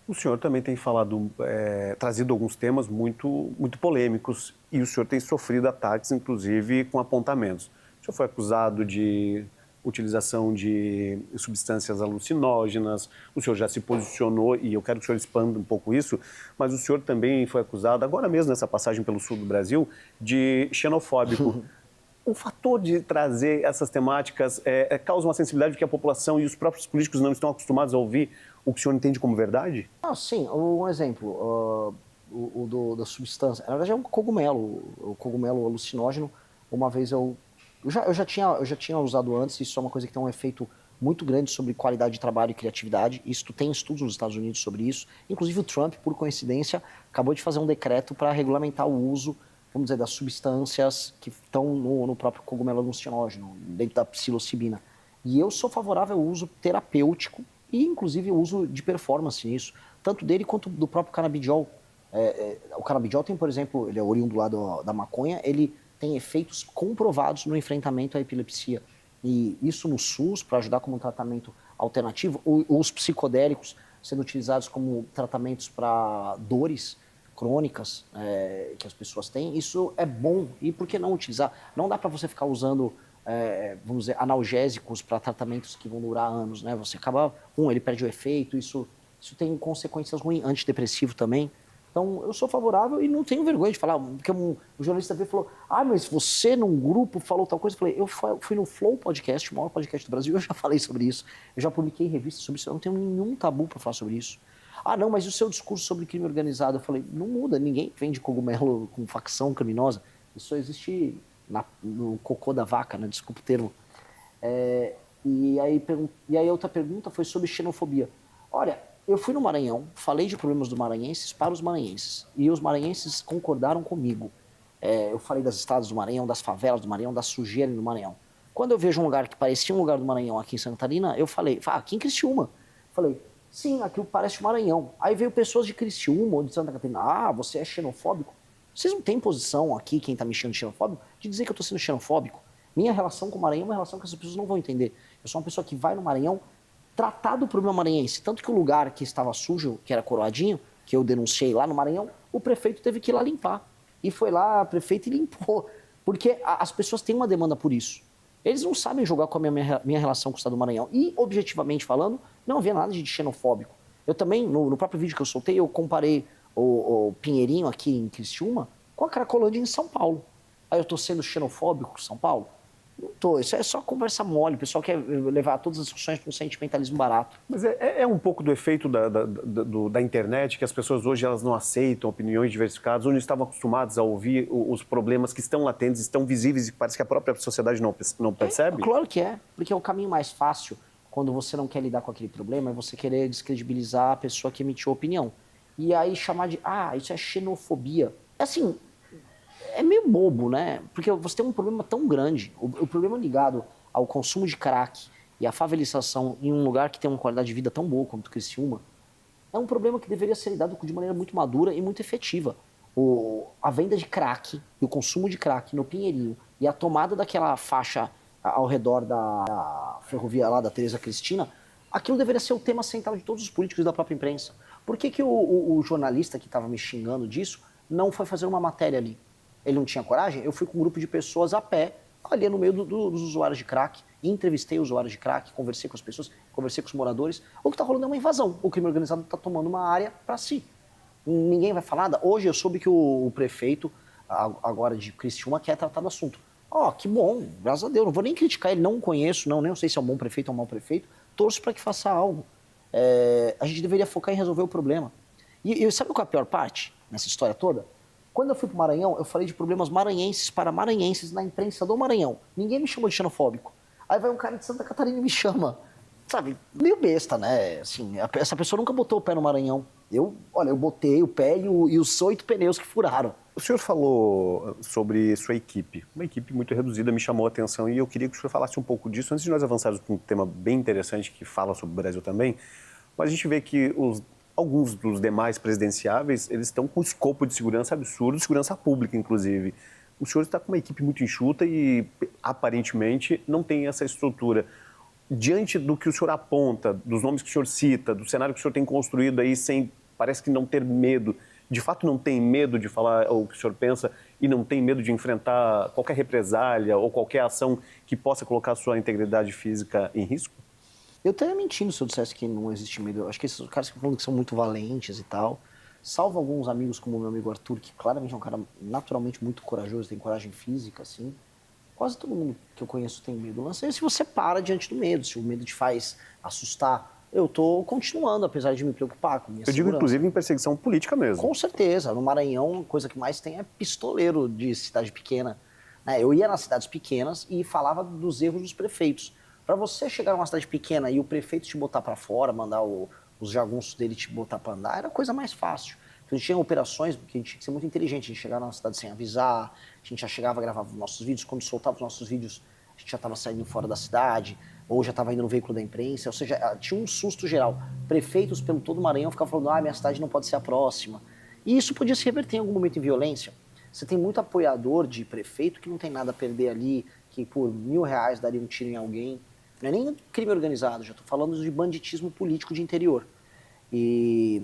O senhor também tem falado, trazido alguns temas muito polêmicos e o senhor tem sofrido ataques, inclusive com apontamentos. O senhor foi acusado de utilização de substâncias alucinógenas, o senhor já se posicionou, e eu quero que o senhor expanda um pouco isso, mas o senhor também foi acusado, agora mesmo nessa passagem pelo sul do Brasil, de xenofóbico. O fator de trazer essas temáticas causa uma sensibilidade que a população e os próprios políticos não estão acostumados a ouvir o que o senhor entende como verdade? Ah, sim, um exemplo, da substância. Na verdade é um cogumelo, o cogumelo alucinógeno. Uma vez eu já tinha usado antes, isso é uma coisa que tem um efeito muito grande sobre qualidade de trabalho e criatividade. Isso tem estudos nos Estados Unidos sobre isso. Inclusive o Trump, por coincidência, acabou de fazer um decreto para regulamentar o uso, vamos dizer, das substâncias que estão no próprio cogumelo alucinógeno, dentro da psilocibina. E eu sou favorável ao uso terapêutico e, inclusive, o uso de performance nisso, tanto dele quanto do próprio canabidiol. O canabidiol tem, por exemplo, ele é oriundo lá da maconha, ele tem efeitos comprovados no enfrentamento à epilepsia. E isso no SUS, para ajudar como um tratamento alternativo, os psicodélicos sendo utilizados como tratamentos para dores crônicas que as pessoas têm, isso é bom. E por que não utilizar? Não dá para você ficar usando, vamos dizer, analgésicos para tratamentos que vão durar anos, né? Você acaba, ele perde o efeito, isso tem consequências ruins, antidepressivo também. Então, eu sou favorável e não tenho vergonha de falar, porque o jornalista veio e falou, mas você num grupo falou tal coisa. Eu falei, eu fui no Flow Podcast, o maior podcast do Brasil, eu já falei sobre isso, eu já publiquei em revistas sobre isso, eu não tenho nenhum tabu para falar sobre isso. Não, mas e o seu discurso sobre crime organizado? Eu falei, não muda, ninguém vende cogumelo com facção criminosa, isso só existe no cocô da vaca, né? Desculpa o termo. E aí outra pergunta foi sobre xenofobia. Olha, eu fui no Maranhão, falei de problemas dos maranhenses para os maranhenses. E os maranhenses concordaram comigo. Eu falei das estradas do Maranhão, das favelas do Maranhão, da sujeira do Maranhão. Quando eu vejo um lugar que parecia um lugar do Maranhão aqui em Santa Catarina, eu falei, aqui em Criciúma. Falei, sim, aquilo parece o Maranhão. Aí veio pessoas de Criciúma ou de Santa Catarina, você é xenofóbico? Vocês não têm posição aqui, quem está me chamando de xenofóbico, de dizer que eu estou sendo xenofóbico? Minha relação com o Maranhão é uma relação que as pessoas não vão entender. Eu sou uma pessoa que vai no Maranhão tratar do problema maranhense. Tanto que o lugar que estava sujo, que era Coroadinho, que eu denunciei lá no Maranhão, o prefeito teve que ir lá limpar. E foi lá, prefeito, e limpou. Porque as pessoas têm uma demanda por isso. Eles não sabem jogar com a minha relação com o Estado do Maranhão. E, objetivamente falando, não havia nada de xenofóbico. Eu também, no próprio vídeo que eu soltei, eu comparei o Pinheirinho aqui em Criciúma com a Cracolândia em São Paulo. Aí eu tô sendo xenofóbico com São Paulo? Não tô, isso é só conversa mole, o pessoal quer levar todas as discussões para um sentimentalismo barato. Mas é um pouco do efeito da internet, que as pessoas hoje elas não aceitam opiniões diversificadas, onde estavam acostumados a ouvir os problemas que estão latentes, estão visíveis e que parece que a própria sociedade não percebe? Claro que é, porque é o caminho mais fácil, quando você não quer lidar com aquele problema, é você querer descredibilizar a pessoa que emitiu a opinião. E aí chamar de, isso é xenofobia. Assim, é meio bobo, né? Porque você tem um problema tão grande, o problema ligado ao consumo de crack e à favelização em um lugar que tem uma qualidade de vida tão boa como o Criciúma, é um problema que deveria ser lidado de maneira muito madura e muito efetiva. A venda de crack e o consumo de crack no Pinheirinho e a tomada daquela faixa ao redor da ferrovia lá da Teresa Cristina, aquilo deveria ser o tema central de todos os políticos da própria imprensa. Por que o jornalista que estava me xingando disso não foi fazer uma matéria ali? Ele não tinha coragem? Eu fui com um grupo de pessoas a pé, ali no meio dos usuários de crack, entrevistei usuários de crack, conversei com as pessoas, conversei com os moradores. O que está rolando é uma invasão. O crime organizado está tomando uma área para si. Ninguém vai falar nada. Hoje eu soube que o prefeito, agora de Criciúma, quer tratar do assunto. Que bom, graças a Deus. Não vou nem criticar ele, não o conheço, nem sei se é um bom prefeito ou um mau prefeito. Torço para que faça algo. A gente deveria focar em resolver o problema. E sabe qual é a pior parte nessa história toda? Quando eu fui para o Maranhão, eu falei de problemas maranhenses para maranhenses na imprensa do Maranhão. Ninguém me chamou de xenofóbico. Aí vai um cara de Santa Catarina e me chama. Sabe, meio besta, né? Assim, essa pessoa nunca botou o pé no Maranhão. Eu botei o pé e os 8 pneus que furaram. O senhor falou sobre sua equipe. Uma equipe muito reduzida me chamou a atenção e eu queria que o senhor falasse um pouco disso. Antes de nós avançarmos para um tema bem interessante que fala sobre o Brasil também, mas a gente vê que alguns dos demais presidenciáveis, eles estão com um escopo de segurança absurdo, segurança pública, inclusive. O senhor está com uma equipe muito enxuta e, aparentemente, não tem essa estrutura. diante do que o senhor aponta, dos nomes que o senhor cita, do cenário que o senhor tem construído aí, sem, parece que não ter medo, de fato não tem medo de falar o que o senhor pensa e não tem medo de enfrentar qualquer represália ou qualquer ação que possa colocar a sua integridade física em risco? Eu estaria mentindo se eu dissesse que não existe medo. Eu acho que esses caras que estão falando que são muito valentes e tal, salvo alguns amigos como o meu amigo Arthur, que claramente é um cara naturalmente muito corajoso, tem coragem física, assim. Quase todo mundo que eu conheço tem medo. O lance é se você para diante do medo, se o medo te faz assustar. Eu estou continuando, apesar de me preocupar com minha Eu digo, segurança. inclusive, em perseguição política mesmo. Com certeza. No Maranhão, a coisa que mais tem é pistoleiro de cidade pequena. Né? Eu ia nas cidades pequenas e falava dos erros dos prefeitos. Para você chegar numa cidade pequena e o prefeito te botar para fora, mandar os jagunços dele te botar para andar, era a coisa mais fácil. Então, a gente tinha operações, porque a gente tinha que ser muito inteligente. A gente chegava na cidade sem avisar, a gente já chegava a gravar os nossos vídeos. Quando soltava os nossos vídeos, a gente já estava saindo fora da cidade, ou já estava indo no veículo da imprensa. Ou seja, tinha um susto geral. Prefeitos pelo todo o Maranhão ficavam falando, minha cidade não pode ser a próxima. E isso podia se reverter em algum momento em violência. Você tem muito apoiador de prefeito que não tem nada a perder ali, que por R$1.000 daria um tiro em alguém. Não é nem crime organizado, já estou falando de banditismo político de interior. E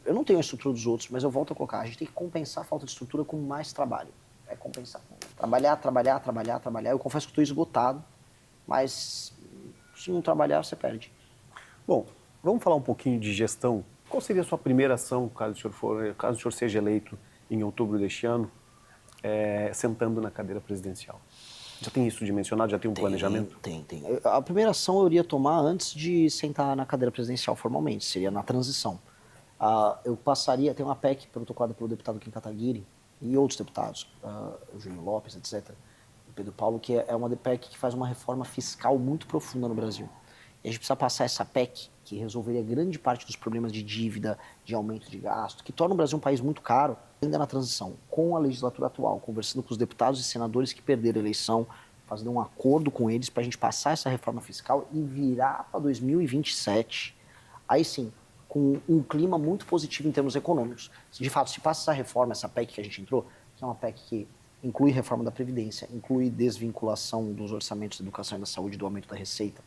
eu não tenho a estrutura dos outros, mas eu volto a colocar, a gente tem que compensar a falta de estrutura com mais trabalho. É compensar. Trabalhar. Eu confesso que estou esgotado, mas se não trabalhar, você perde. Bom, vamos falar um pouquinho de gestão. Qual seria a sua primeira ação, caso o senhor seja eleito em outubro deste ano, sentando na cadeira presidencial? Já tem isso dimensionado? Já tem um planejamento? Tem. A primeira ação eu iria tomar antes de sentar na cadeira presidencial formalmente, seria na transição. Eu passaria, tem uma PEC protocolada pelo deputado Kim Kataguiri e outros deputados, Júlio Lopes, etc., o Pedro Paulo, que é uma PEC que faz uma reforma fiscal muito profunda no Brasil. E a gente precisa passar essa PEC, que resolveria grande parte dos problemas de dívida, de aumento de gasto, que torna o Brasil um país muito caro, ainda na transição, com a legislatura atual, conversando com os deputados e senadores que perderam a eleição, fazendo um acordo com eles para a gente passar essa reforma fiscal e virar para 2027. Aí sim, com um clima muito positivo em termos econômicos. De fato, se passa essa reforma, essa PEC que a gente entrou, que é uma PEC que inclui reforma da Previdência, inclui desvinculação dos orçamentos da educação e da saúde do aumento da receita.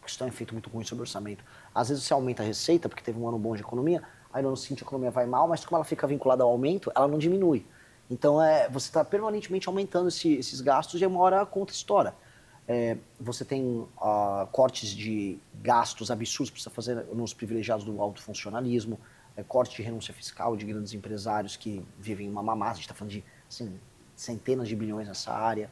Isso tem um efeito muito ruim sobre o orçamento. Às vezes você aumenta a receita porque teve um ano bom de economia, aí no ano seguinte a economia vai mal, mas como ela fica vinculada ao aumento, ela não diminui. Então você está permanentemente aumentando esses gastos e uma hora a conta estoura. Você tem cortes de gastos absurdos que precisa fazer nos privilegiados do alto funcionalismo, corte de renúncia fiscal de grandes empresários que vivem uma mamata, a gente está falando de assim, centenas de bilhões nessa área,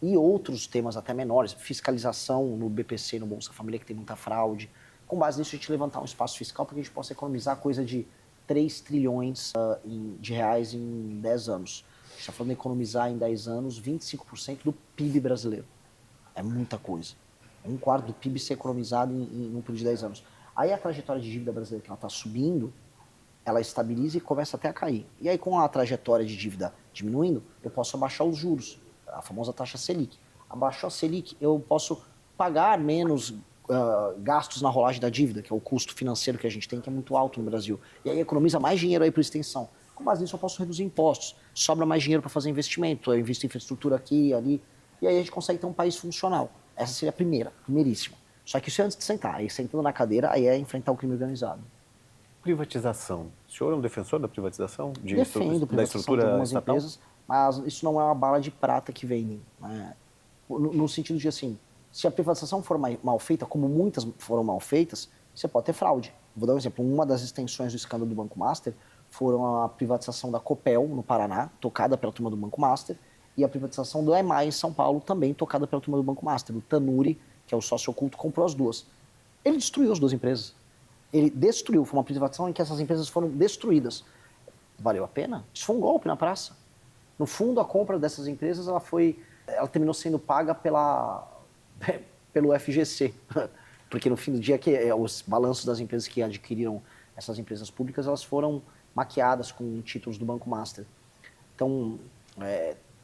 e outros temas até menores, fiscalização no BPC, no Bolsa Família, que tem muita fraude. Com base nisso, a gente levantar um espaço fiscal para que a gente possa economizar coisa de 3 trilhões de reais em 10 anos. A gente está falando de economizar em 10 anos 25% do PIB brasileiro. É muita coisa. Um quarto do PIB ser economizado em um período de 10 anos. Aí a trajetória de dívida brasileira, que ela está subindo, ela estabiliza e começa até a cair. E aí, com a trajetória de dívida diminuindo, eu posso abaixar os juros, a famosa taxa Selic. Abaixou a Selic, eu posso pagar menos gastos na rolagem da dívida, que é o custo financeiro que a gente tem, que é muito alto no Brasil. E aí economiza mais dinheiro aí para extensão. Com base nisso, eu posso reduzir impostos. Sobra mais dinheiro para fazer investimento. Eu invisto em infraestrutura aqui, ali. E aí a gente consegue ter um país funcional. Essa seria a primeiríssima. Só que isso é antes de sentar. Aí sentando na cadeira, aí é enfrentar o crime organizado. Privatização. O senhor é um defensor da privatização? Defendo da estrutura de algumas estatal? empresas, mas isso não é uma bala de prata que vem, né? No sentido de, assim, se a privatização for mal feita, como muitas foram mal feitas, você pode ter fraude. Vou dar um exemplo. Uma das extensões do escândalo do Banco Master foram a privatização da Copel, no Paraná, tocada pela turma do Banco Master, e a privatização do EMAI, em São Paulo, também tocada pela turma do Banco Master. O Tanuri, que é o sócio oculto, comprou as duas. Ele destruiu as duas empresas. Ele destruiu. Foi uma privatização em que essas empresas foram destruídas. Valeu a pena? Isso foi um golpe na praça. No fundo, a compra dessas empresas ela terminou sendo paga pelo FGC. Porque no fim do dia, os balanços das empresas que adquiriram essas empresas públicas, elas foram maquiadas com títulos do Banco Master. Então,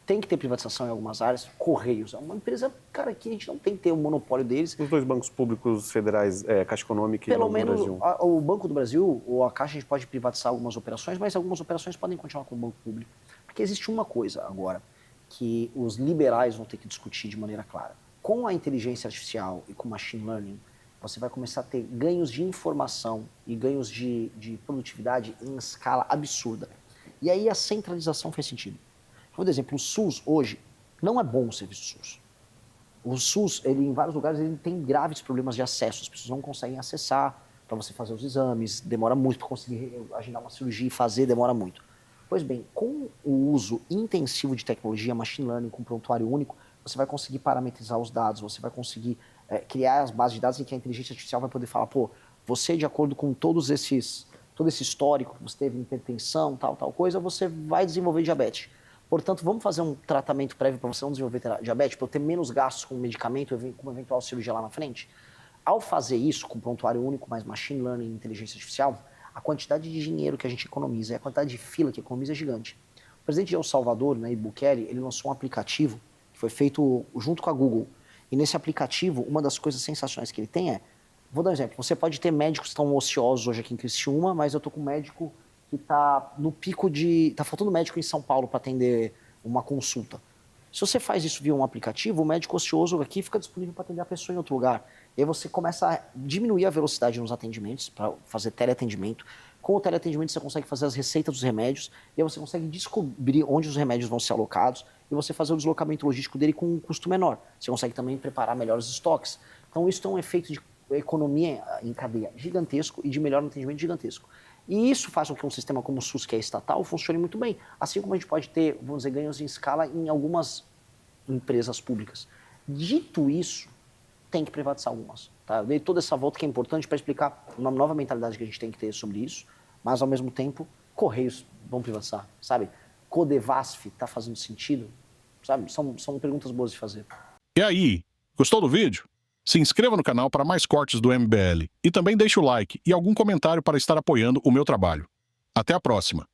tem que ter privatização em algumas áreas. Correios é uma empresa, cara, que a gente não tem que ter o monopólio deles. Os dois bancos públicos federais, Caixa Econômica e Pelo Banco do menos Brasil. o Banco do Brasil ou a Caixa, a gente pode privatizar algumas operações, mas algumas operações podem continuar com o Banco Público. Porque existe uma coisa agora que os liberais vão ter que discutir de maneira clara. Com a inteligência artificial e com machine learning, você vai começar a ter ganhos de informação e ganhos de produtividade em escala absurda. E aí a centralização faz sentido. Por exemplo, o SUS hoje não é bom o serviço SUS. O SUS, ele, em vários lugares, ele tem graves problemas de acesso. As pessoas não conseguem acessar para você fazer os exames, demora muito para conseguir agendar uma cirurgia e fazer, demora muito. Pois bem, com o uso intensivo de tecnologia, machine learning, com prontuário único, você vai conseguir parametrizar os dados, você vai conseguir criar as bases de dados em que a inteligência artificial vai poder falar, pô, você, de acordo com todo esse histórico, você teve hipertensão, tal coisa, você vai desenvolver diabetes. Portanto, vamos fazer um tratamento prévio para você não desenvolver diabetes, para eu ter menos gastos com medicamento, com uma eventual cirurgia lá na frente? Ao fazer isso, com prontuário único, mais machine learning e inteligência artificial, a quantidade de dinheiro que a gente economiza e a quantidade de fila que economiza é gigante. O presidente de El Salvador, Nayib Bukele, ele lançou um aplicativo que foi feito junto com a Google. E nesse aplicativo, uma das coisas sensacionais que ele tem é, vou dar um exemplo, você pode ter médicos que estão ociosos hoje aqui em Criciúma, mas eu estou com um médico que está no pico de... Está faltando médico em São Paulo para atender uma consulta. Se você faz isso via um aplicativo, o médico ocioso aqui fica disponível para atender a pessoa em outro lugar. E aí você começa a diminuir a velocidade nos atendimentos, para fazer teleatendimento. Com o teleatendimento você consegue fazer as receitas dos remédios, e aí você consegue descobrir onde os remédios vão ser alocados, e você fazer o deslocamento logístico dele com um custo menor. Você consegue também preparar melhores estoques. Então isso tem um efeito de economia em cadeia gigantesco e de melhor atendimento gigantesco. E isso faz com que um sistema como o SUS, que é estatal, funcione muito bem. Assim como a gente pode ter, vamos dizer, ganhos em escala em algumas empresas públicas. Dito isso, tem que privatizar algumas. Tá? Eu dei toda essa volta que é importante para explicar uma nova mentalidade que a gente tem que ter sobre isso, mas, ao mesmo tempo, Correios vão privatizar, sabe? Codevasf está fazendo sentido, sabe? São perguntas boas de fazer. E aí, gostou do vídeo? Se inscreva no canal para mais cortes do MBL e também deixe o like e algum comentário para estar apoiando o meu trabalho. Até a próxima!